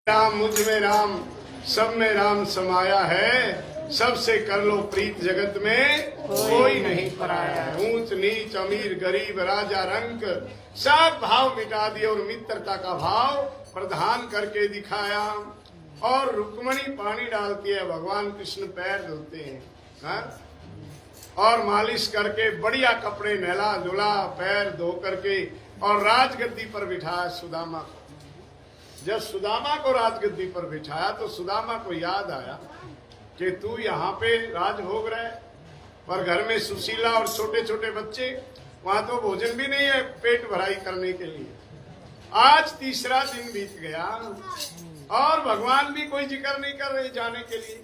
राम मुझ में राम सब में राम समाया है, सबसे कर लो प्रीत जगत में कोई नहीं पराया है। ऊंच नीच अमीर गरीब राजा रंक सब भाव मिटा दिए और मित्रता का भाव प्रधान करके दिखाया। और रुक्मणी पानी डालती है, भगवान कृष्ण पैर धोते हैं और मालिश करके बढ़िया कपड़े नहला धुला पैर धो करके और राजगद्दी पर बिठाया सुदामा को। जब सुदामा को राजगद्दी पर बिठाया तो सुदामा को याद आया कि तू यहाँ पे राज भोग रहा है, पर घर में सुशीला और छोटे छोटे बच्चे, वहां तो भोजन भी नहीं है पेट भराई करने के लिए। आज तीसरा दिन बीत गया और भगवान भी कोई जिक्र नहीं कर रहे जाने के लिए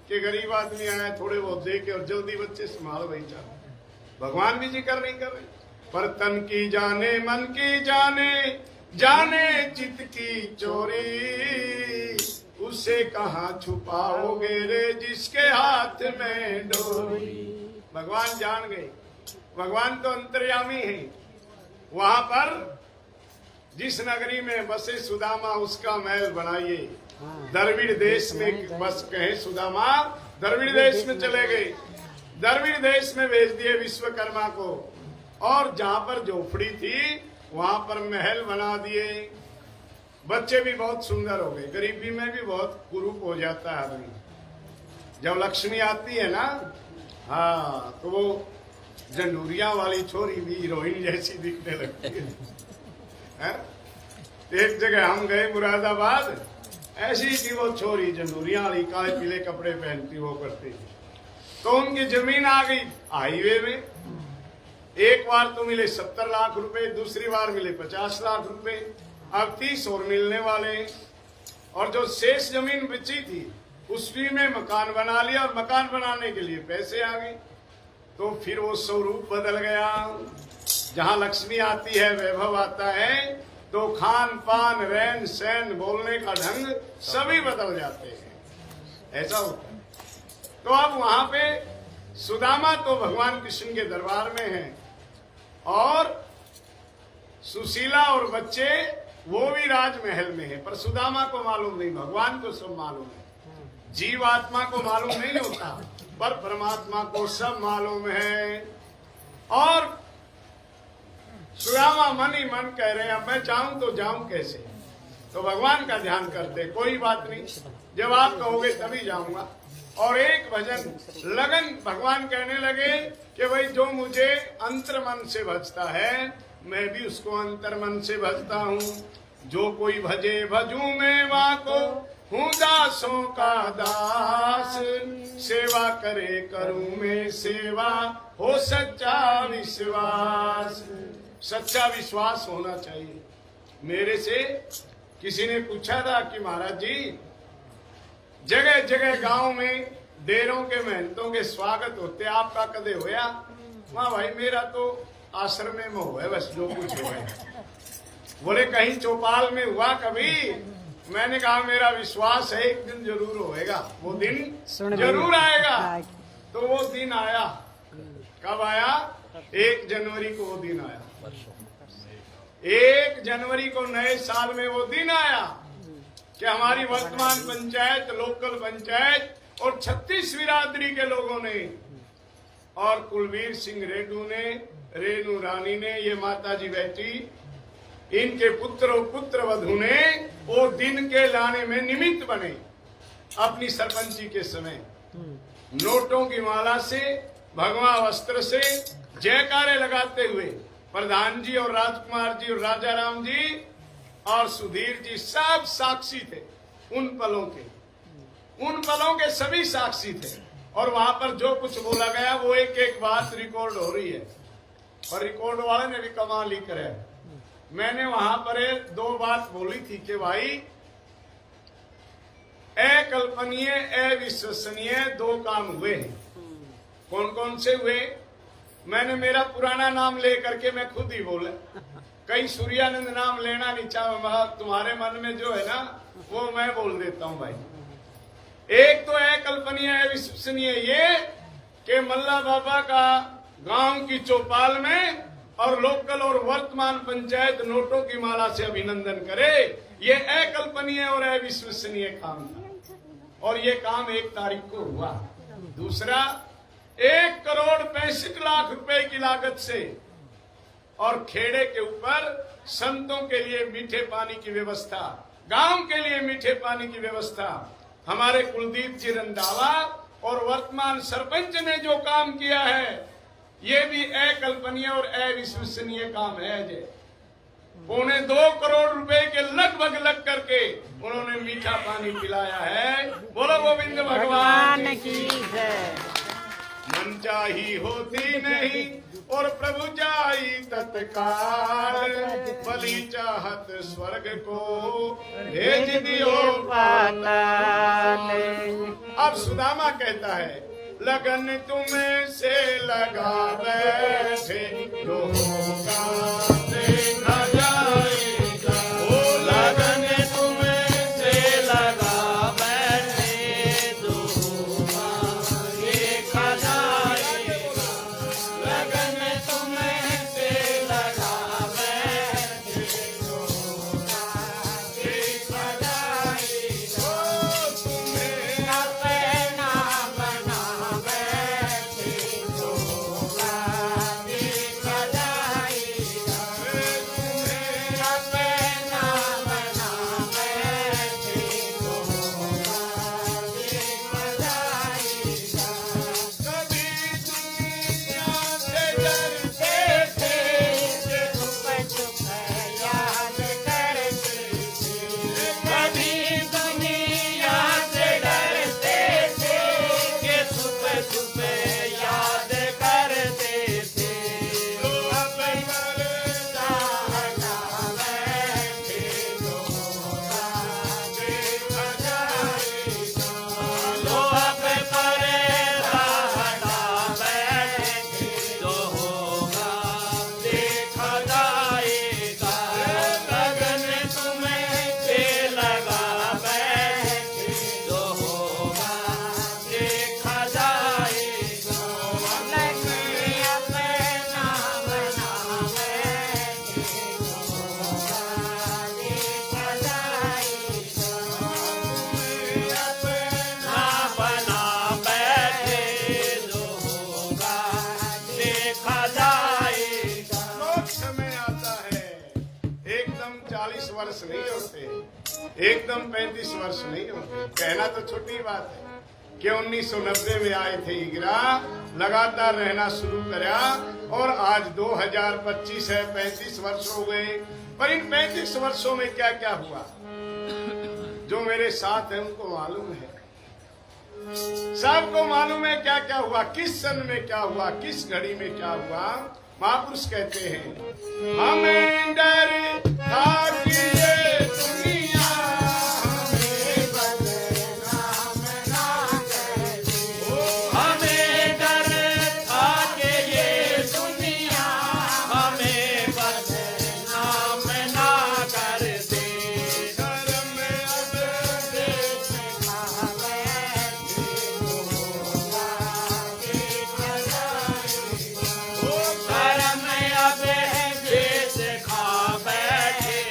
कि गरीब आदमी आया थोड़े बहुत दे के और जल्दी बच्चे संभाल वही चाह। भगवान भी जिक्र नहीं कर रहे। पर तन की जाने मन की जाने जाने चित की चोरी, उसे कहाँ छुपाओगे रे जिसके हाथ में डोरी। भगवान जान गए, भगवान तो अंतर्यामी है। वहां पर जिस नगरी में बसे सुदामा उसका महल बनाइए। द्रविड़ देश में बस कहे सुदामा, द्रविड़ देश में चले गए। द्रविड़ देश में भेज दिए विश्वकर्मा को और जहां पर झोपड़ी थी वहां पर महल बना दिए। बच्चे भी बहुत सुंदर हो गए। गरीबी में भी बहुत कुरूप हो जाता है आदमी। जब लक्ष्मी आती है ना, हाँ, तो वो जंडूरिया वाली छोरी भी हीरोइन जैसी दिखने लगती है। एक जगह हम गए मुरादाबाद, ऐसी थी वो छोरी जंडूरिया वाली, काले पीले कपड़े पहनती वो करती। तो उनकी जमीन आ गई हाईवे में। एक बार तो मिले 70 लाख रुपए, दूसरी बार मिले 50 लाख रुपए, अब 30 और मिलने वाले। और जो शेष जमीन बची थी उसी में मकान बना लिया और मकान बनाने के लिए पैसे आ गए। तो फिर वो स्वरूप बदल गया। जहां लक्ष्मी आती है, वैभव आता है, तो खान पान रहन सहन बोलने का ढंग सभी बदल जाते हैं। ऐसा होता है। तो अब वहां पे सुदामा तो भगवान कृष्ण के दरबार में है और सुशीला और बच्चे वो भी राजमहल में है, पर सुदामा को मालूम नहीं, भगवान को सब मालूम है। जीवात्मा को मालूम नहीं होता, पर परमात्मा को सब मालूम है। और सुदामा मन ही मन कह रहे हैं, मैं जाऊं तो जाऊं कैसे। तो भगवान का ध्यान करते, कोई बात नहीं, जब आप कहोगे तभी जाऊंगा। और एक भजन लगन भगवान कहने लगे कि भाई जो मुझे अंतर मन से भजता है मैं भी उसको अंतर मन से भजता हूँ। जो कोई भजे भजू मैं वहाँ को हूँ दासों का दास, सेवा करे करूँ मैं सेवा हो सच्चा विश्वास। सच्चा विश्वास होना चाहिए। मेरे से किसी ने पूछा था कि महाराज जी जगह जगह गांव में डेरों के महंतों के स्वागत होते, आपका कदे होया? वहां भाई मेरा तो आश्रम में हुआ है, बस जो कुछ हुआ है। बोले कहीं चौपाल में हुआ कभी? मैंने कहा मेरा विश्वास है एक दिन जरूर होएगा, वो दिन जरूर आएगा। तो वो दिन आया। कब आया? 1 जनवरी को वो दिन आया। 1 जनवरी को नए साल में वो दिन आया कि हमारी वर्तमान पंचायत, लोकल पंचायत और 36 बिरादरी के लोगों ने और कुलवीर सिंह रेणु ने, रेणु रानी ने, ये माता जी बैठी, इनके पुत्र और पुत्र वधु ने वो दिन के लाने में निमित्त बने। अपनी सरपंची के समय नोटों की माला से, भगवा वस्त्र से जयकारे लगाते हुए प्रधान जी और राजकुमार जी और राजा राम जी और सुधीर जी सब साक्षी थे उन पलों के। उन पलों के सभी साक्षी थे। और वहां पर जो कुछ बोला गया वो एक एक बात रिकॉर्ड हो रही है। और रिकॉर्ड वाले ने भी कमाल ही करे। मैंने वहां पर 2 बात बोली थी कि भाई अकल्पनीय अविश्वसनीय 2 काम हुए हैं। कौन कौन से हुए? मैंने मेरा पुराना नाम लेकर के मैं खुद ही बोला। कहीं सूर्यानंद नाम लेना नहीं चाहा, तुम्हारे मन में जो है ना वो मैं बोल देता हूं भाई। एक तो अकल्पनीय अविश्वसनीय ये कि मल्ला बाबा का गांव की चौपाल में और लोकल और वर्तमान पंचायत नोटों की माला से अभिनंदन करे, ये अकल्पनीय और अविश्वसनीय काम था और ये काम 1 तारीख को हुआ। दूसरा, 1,65,00,000 रुपए की लागत से और खेड़े के ऊपर संतों के लिए मीठे पानी की व्यवस्था, गांव के लिए मीठे पानी की व्यवस्था हमारे कुलदीप जी रंधावा और वर्तमान सरपंच ने जो काम किया है, ये भी अकल्पनीय और अविश्वसनीय काम है। 2.25 करोड़ रुपए के लगभग लग करके उन्होंने मीठा पानी पिलाया है। बोलो गोविंद भगवान की जय। मन चाही होती नहीं और प्रभु जाई तत्काल, बलि चाहत स्वर्ग को भेज दियो पाताल। अब सुदामा कहता है, लगन तुम्हें से लगा बैठे होगा देखा जाएगा। ओ लगन तुम्हें से लगा बैठे होगा देखा जाएगा। लगन तुम्हें से लगा बैठे होगा देखा जाएगा। तुम्हें अपना बना वर्ष नहीं होते, एकदम 35 वर्ष नहीं होते। कहना तो छोटी बात है कि 1990 में आए थे इगरा, लगातार रहना शुरू करा और आज 2025 है, 35 वर्ष हो गए। पर इन 35 वर्षों में क्या क्या हुआ, जो मेरे साथ है उनको मालूम है, सबको मालूम है क्या क्या हुआ, किस सन में क्या हुआ, किस घड़ी में क्या हुआ। महापुरुष कहते हैं, हमें डर था कि ये दुनिया हमें बदनाम ना करे। हमें डर था कि ये दुनिया हमें बदनाम ना कर दे। शर्म अब देश खा बैठे,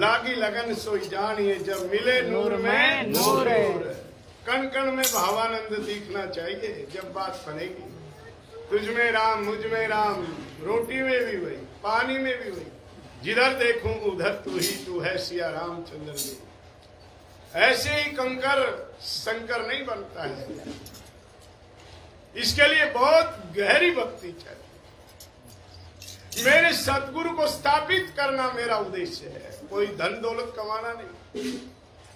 लागी लगन सोई जानिए, जब मिले नूर में नूर। कण कण में भावानंद दिखना चाहिए जब बात बनेगी। तुझ में राम मुझ में राम, रोटी में भी वही, पानी में भी वही, जिधर देखूं उधर तू ही तू है सिया रामचंद्र जी। ऐसे ही कंकर शंकर नहीं बनता है, इसके लिए बहुत गहरी भक्ति चाहिए। मेरे सतगुरु को स्थापित करना मेरा उद्देश्य है, कोई धन दौलत कमाना नहीं।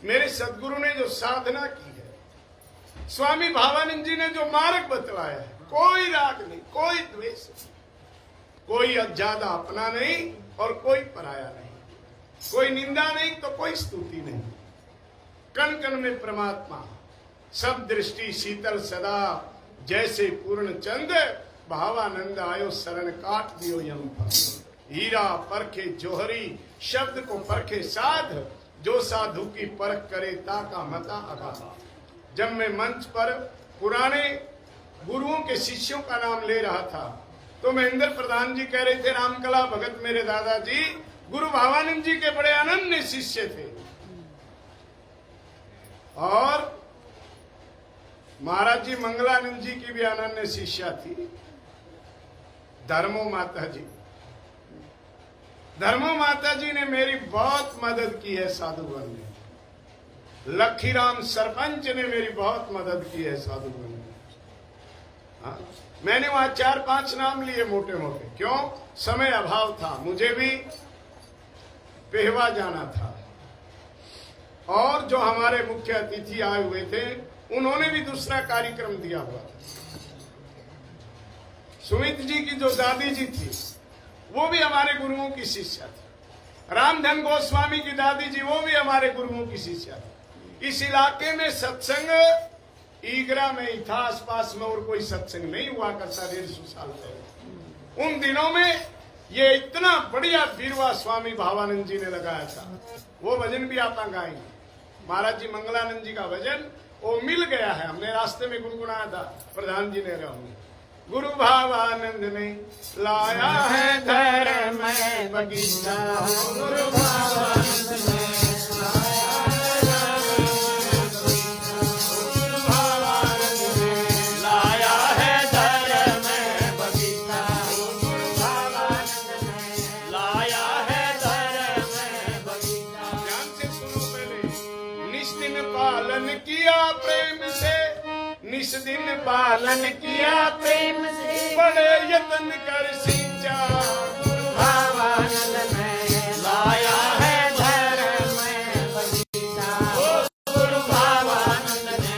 मेरे सतगुरु ने जो साधना की है, स्वामी भावानंद जी ने जो मार्ग बतलाया है, कोई राग नहीं, कोई द्वेष नहीं, कोई ज्यादा अपना नहीं और कोई पराया नहीं, कोई निंदा नहीं तो कोई स्तुति नहीं। कण कण में परमात्मा, सब दृष्टि शीतल सदा, जैसे पूर्ण चंद भावानंद आयो शरण काट दियो यम पर। हीरा परखे जोहरी, शब्द को परखे साध, जो साधु की परख करे ताका मता अगा। जब मैं मंच पर पुराने गुरुओं के शिष्यों का नाम ले रहा था तो महेंद्र प्रधान जी कह रहे थे, रामकला भगत मेरे दादाजी गुरु भावानंद जी के बड़े अनन्य शिष्य थे, और महाराज जी मंगलानंद जी की भी अनन्य शिष्या थी धर्मो माता जी। धर्मो माता जी ने मेरी बहुत मदद की है साधुगण में। लखीराम सरपंच ने मेरी बहुत मदद की है साधुगण में। हाँ? मैंने वहां 4-5 नाम लिए मोटे मोटे, क्यों? समय अभाव था, मुझे भी पेहवा जाना था, और जो हमारे मुख्य अतिथि आए हुए थे उन्होंने भी दूसरा कार्यक्रम दिया हुआ था। सुमित जी की जो दादी जी थी वो भी हमारे गुरुओं की शिष्या थी। रामधन गोस्वामी की दादी जी वो भी हमारे गुरुओं की शिष्या थी। इस इलाके में सत्संग ईगरा में ही था, आसपास में और कोई सत्संग नहीं हुआ करता 150 साल पहले। उन दिनों में ये इतना बढ़िया बीरवा स्वामी भावानंद जी ने लगाया था। वो भजन भी आप गाएंगे, महाराज जी मंगलानंद जी का भजन वो मिल गया है, हमने रास्ते में गुनगुनाया था, प्रधान जी ने रहूंगे। गुरु भावानंद ने लाया है धर्म में बगीचा, गुरु भावानंद ने लाया है धर्म में बगीचा, गुरु भावानंद ने लाया है धर्म में बगीचा। ध्यान से सुनो पहले। निष्दिन पालन किया प्रेम से, निस दिन पालन किया प्रेम से, बड़े यत्न कर सींचा, गुरु भावानंद ने लाया है धर्म में बगीचा, गुरु भावानंद ने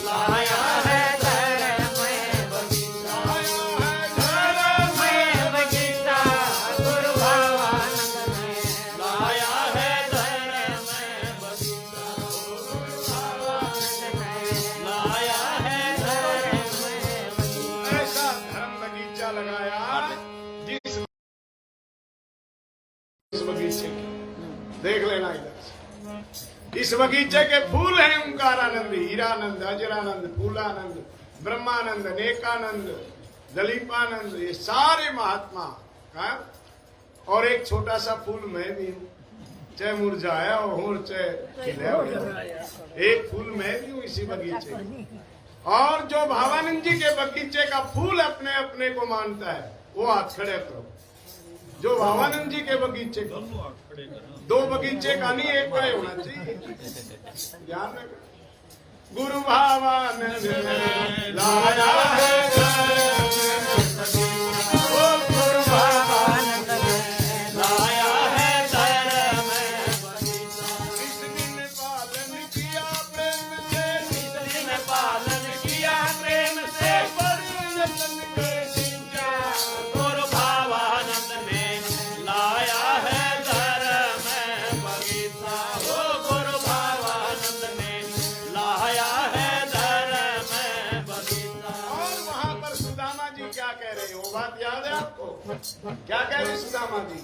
लाया है धर्म में बगीचा, धर्म में बगीचा, गुरु भावानंद ने लाया है धर्म में बगीचा, गुरु भावानंद ने लाया लगाया। जिस बगीचे के देख लेना इधर से, इस बगीचे के फूल हैं ओंकारानंद, हीरानंद, अजरानंद, फूलानंद, ब्रह्मानंद, नेकानंद, दलीपानंद, ये सारे महात्मा का। और एक छोटा सा फूल मैं भी हूँ, चाहे मुरझाया हो चाहे खिला हो, एक फूल मैं भी हूँ इसी बगीचे में। और जो भावानंद जी के बगीचे का फूल अपने अपने को मानता है वो हाथ खड़े करो। जो भावानंद जी के बगीचे का, दो बगीचे का नहीं, एक का होना चाहिए, ध्यान रखो। गुरु भावानंद ने लाया है गुरु भावानंद ने लाया है धर्म में बगीचा। इस दिन पालन किया प्रेम से, इस दिन पालन किया प्रेम से, बड़े यत्न कर सींचा, गुरु भावानंद ने लाया है धर्म में बगीचा, गुरु भावानंद ने लाया है धर्म में बगीचा। और वहां पर सुदामा जी क्या कह रहे हो, बात याद है आपको? क्या कह रहे सुदामा जी?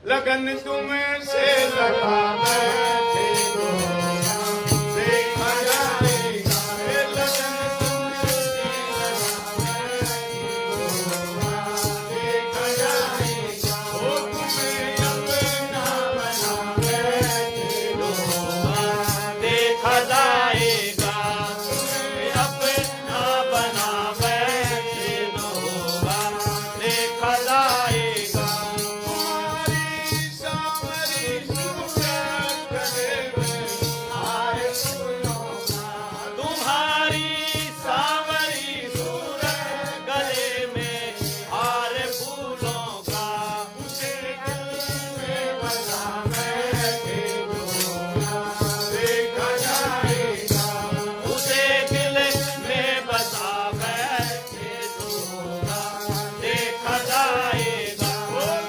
लगन तुम्हें से लगा बैठे तो देखा जाएगा, लगन तुम्हें से लगा बैठे तो देखा जाएगा, ओ तुम्हें अपना बना बैठे जाएगा। तुम्हारी सांवरी सूरत गले में हार फूलों का, तुम्हारी सांवरी सूरत गले में हार फूलों का, उसे दिल में बसा बैठे दूंगा, देखा जाएगा।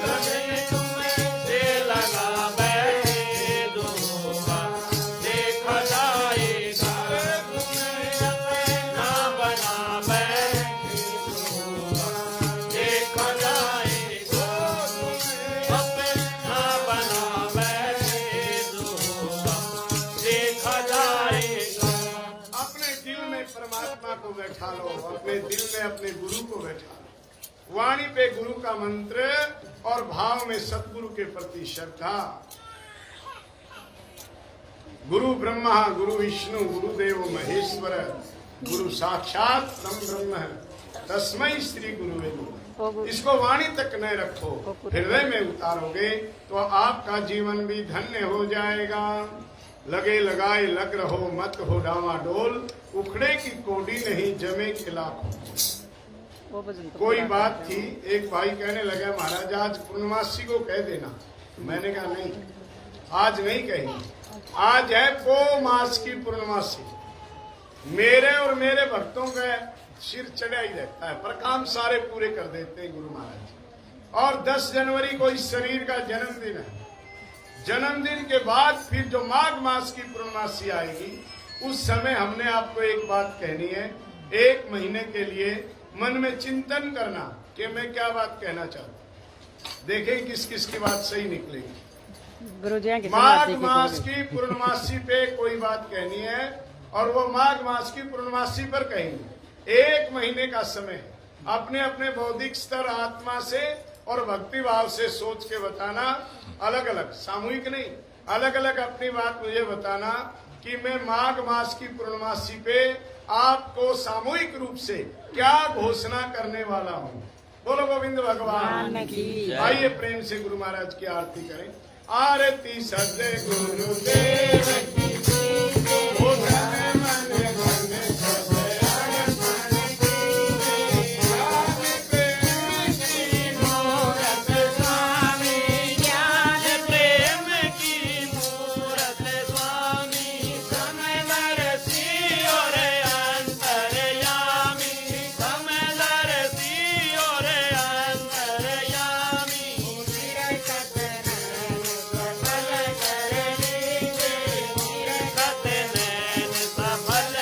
गले तुमसे लगा बैठे दूंगा, देखा जाएगा। ना बना बैठे दूंगा, देखा जाएगा। अपना बना बैठे दूंगा, देखा जाएगा। अपने दिल में परमात्मा को बैठा लो, अपने दिल में अपने गुरु को बैठा लो। वाणी पे गुरु का मंत्र और भाव में सतगुरु के प्रति श्रद्धा। गुरु ब्रह्मा गुरु विष्णु गुरुदेव महेश्वर, गुरु साक्षात परब्रह्म तस्मै श्री गुरुवे नमः। इसको वाणी तक न रखो, हृदय में उतारोगे तो आपका जीवन भी धन्य हो जाएगा। लगे लगाए लग रहो, मत हो डावाडोल, उखड़े की कोडी नहीं जमे खिलाफ। कोई बात थी, एक भाई कहने लगा महाराज आज पूर्णमासी को कह देना। मैंने कहा नहीं, आज नहीं कहेंगे। आज है पो मास की पूर्णमासी। मेरे और मेरे भक्तों का सिर चढ़ा ही रहता है, पर काम सारे पूरे कर देते हैं गुरु महाराज। और 10 जनवरी को इस शरीर का जन्मदिन है। जन्मदिन के बाद फिर जो माघ मास की पूर्णमासी आएगी, उस समय हमने आपको एक बात कहनी है। 1 महीने के लिए मन में चिंतन करना कि मैं क्या बात कहना चाहता हूँ। देखें किस किस की बात सही निकलेगी। माघ मास की पूर्णमासी पे कोई बात कहनी है और वो माघ मास की पूर्णमासी पर कहेंगे। 1 महीने का समय है। अपने अपने बौद्धिक स्तर आत्मा से और भक्ति भाव से सोच के बताना, अलग अलग, सामूहिक नहीं, अलग अलग अपनी बात मुझे बताना कि मैं माघ मास की पूर्णमासी पे आपको सामूहिक रूप से क्या घोषणा करने वाला हूँ। बोलो गोविंद भगवान की। आइए प्रेम से गुरु महाराज की आरती करें। आरती सदे गुरुदेव की, ओ धन मन धन सदे अरपण की, ज्ञान प्रेम की मूरत स्वामी, ज्ञान प्रेम की मूरत स्वामी, समय नरसी और अंतरयामी, समय नरसी और अंतरयामी, सफल कर लीजिए, सफल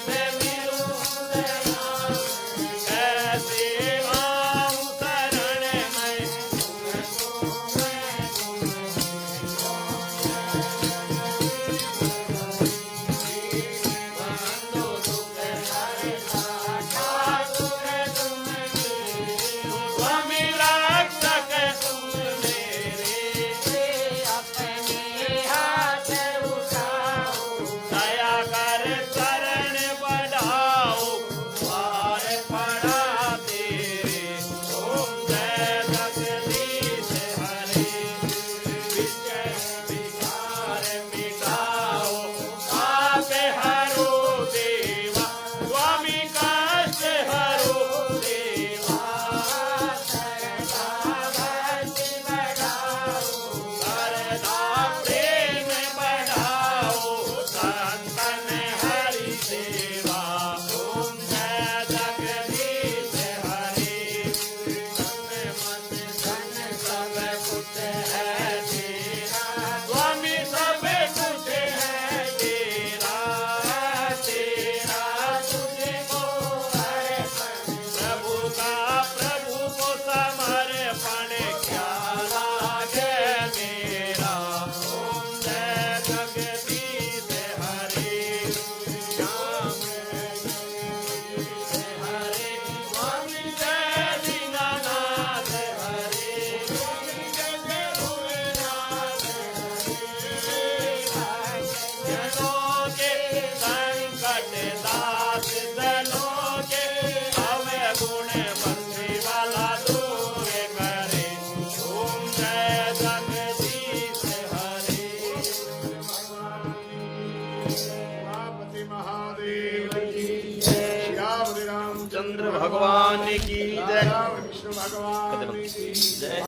से